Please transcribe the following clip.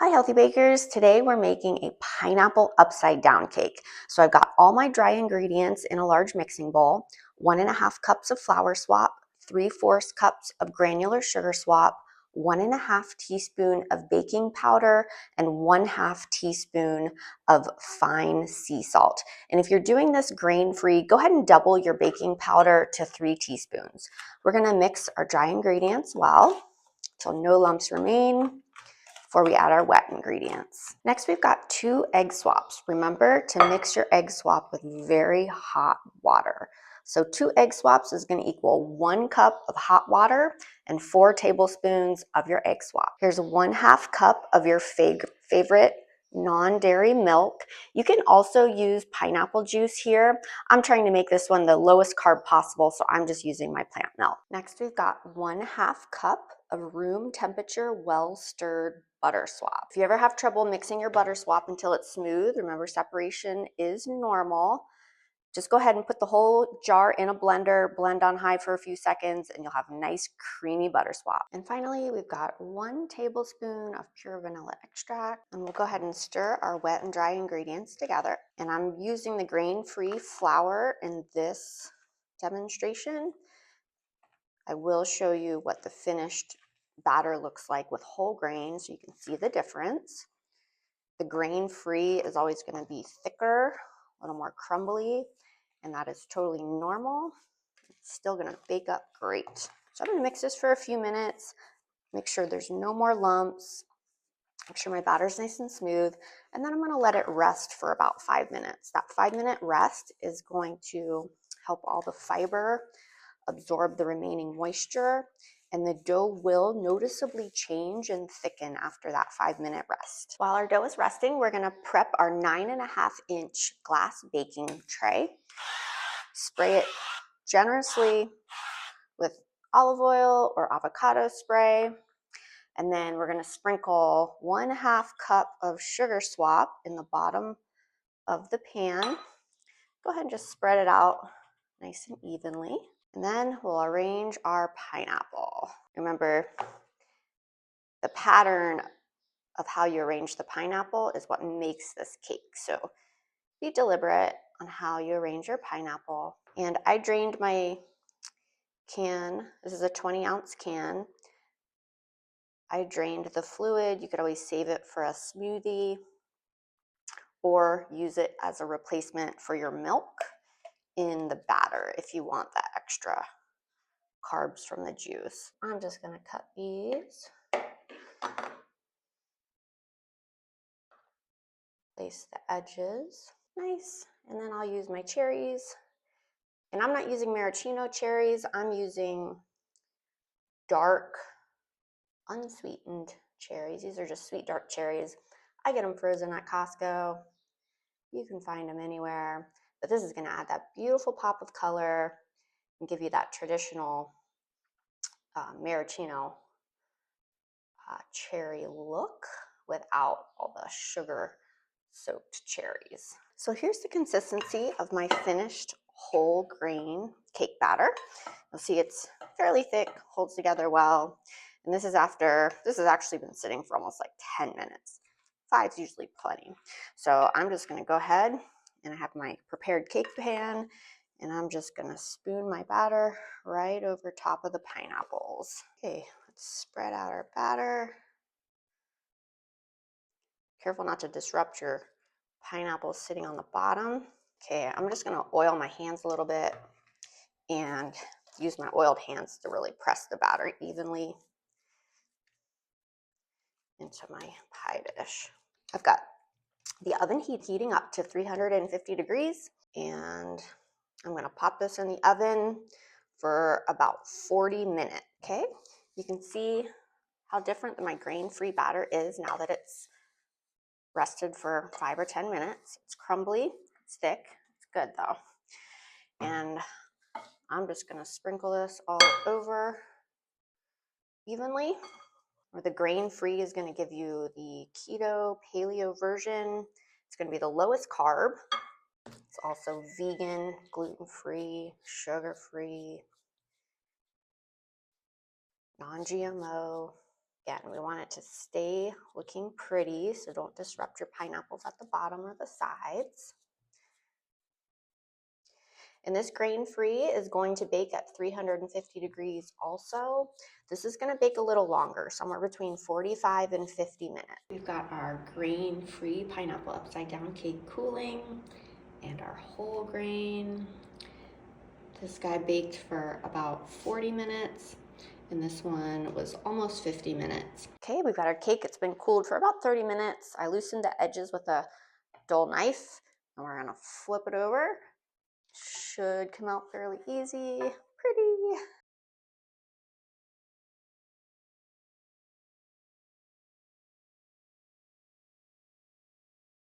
Hi, Healthy Bakers. Today we're making a pineapple upside down cake. So I've got all my dry ingredients in a large mixing bowl, 1.5 cups of flour swap, 3/4 cups of granular sugar swap, 1.5 teaspoon of baking powder, and 1/2 teaspoon of fine sea salt. And if you're doing this grain-free, go ahead and double your baking powder to 3 teaspoons. We're gonna mix our dry ingredients well till no lumps remain before we add our wet ingredients. Next, we've got 2 egg swaps. Remember to mix your egg swap with very hot water. So 2 egg swaps is going to equal 1 cup of hot water and 4 tablespoons of your egg swap. Here's 1/2 cup of your favorite non-dairy milk. You can also use pineapple juice here. I'm trying to make this one the lowest carb possible, so I'm just using my plant milk. Next, we've got 1/2 cup of room temperature well-stirred butter swap. If you ever have trouble mixing your butter swap until it's smooth, remember separation is normal. Just go ahead and put the whole jar in a blender, blend on high for a few seconds, and you'll have a nice creamy butter swap. And finally, we've got 1 tablespoon of pure vanilla extract, and we'll go ahead and stir our wet and dry ingredients together. And I'm using the grain-free flour in this demonstration. I will show you what the finished batter looks like with whole grain so you can see the difference. The grain-free is always going to be thicker, a little more crumbly, and that is totally normal. It's still going to bake up great. So I'm going to mix this for a few minutes, make sure there's no more lumps, make sure my batter's nice and smooth, and then I'm going to let it rest for about 5 minutes. That 5-minute rest is going to help all the fiber absorb the remaining moisture, and the dough will noticeably change and thicken after that 5-minute rest. While our dough is resting, we're gonna prep our 9.5-inch glass baking tray. Spray it generously with olive oil or avocado spray, and then we're gonna sprinkle 1/2 cup of sugar swap in the bottom of the pan. Go ahead and just spread it out nice and evenly. And then we'll arrange our pineapple. Remember, the pattern of how you arrange the pineapple is what makes this cake. So be deliberate on how you arrange your pineapple. And I drained my can. This is a 20-ounce can. I drained the fluid. You could always save it for a smoothie or use it as a replacement for your milk in the batter if you want that extra carbs from the juice. I'm just going to cut these. Place the edges. Nice. And then I'll use my cherries. And I'm not using maraschino cherries. I'm using dark, unsweetened cherries. These are just sweet dark cherries. I get them frozen at Costco. You can find them anywhere. But this is going to add that beautiful pop of color and give you that traditional maraschino cherry look without all the sugar soaked cherries. So here's the consistency of my finished whole grain cake batter. You'll see it's fairly thick, holds together well. And this has actually been sitting for almost like 10 minutes. 5 is usually plenty. So I'm just gonna go ahead, and I have my prepared cake pan, and I'm just gonna spoon my batter right over top of the pineapples. Okay, let's spread out our batter. Careful not to disrupt your pineapples sitting on the bottom. Okay, I'm just gonna oil my hands a little bit and use my oiled hands to really press the batter evenly into my pie dish. I've got the oven heating up to 350 degrees, and I'm gonna pop this in the oven for about 40 minutes, okay? You can see how different my grain-free batter is now that it's rested for 5 or 10 minutes. It's crumbly, it's thick, it's good though. And I'm just gonna sprinkle this all over evenly. Or the grain-free is gonna give you the keto, paleo version. It's gonna be the lowest carb. It's also vegan, gluten-free, sugar-free, non-GMO. Again, we want it to stay looking pretty, so don't disrupt your pineapples at the bottom or the sides. And this grain-free is going to bake at 350 degrees also. This is going to bake a little longer, somewhere between 45 and 50 minutes. We've got our grain-free pineapple upside down cake cooling and our whole grain. This guy baked for about 40 minutes and this one was almost 50 minutes. Okay, we've got our cake. It's been cooled for about 30 minutes. I loosened the edges with a dull knife and we're gonna flip it over. Should come out fairly easy, pretty.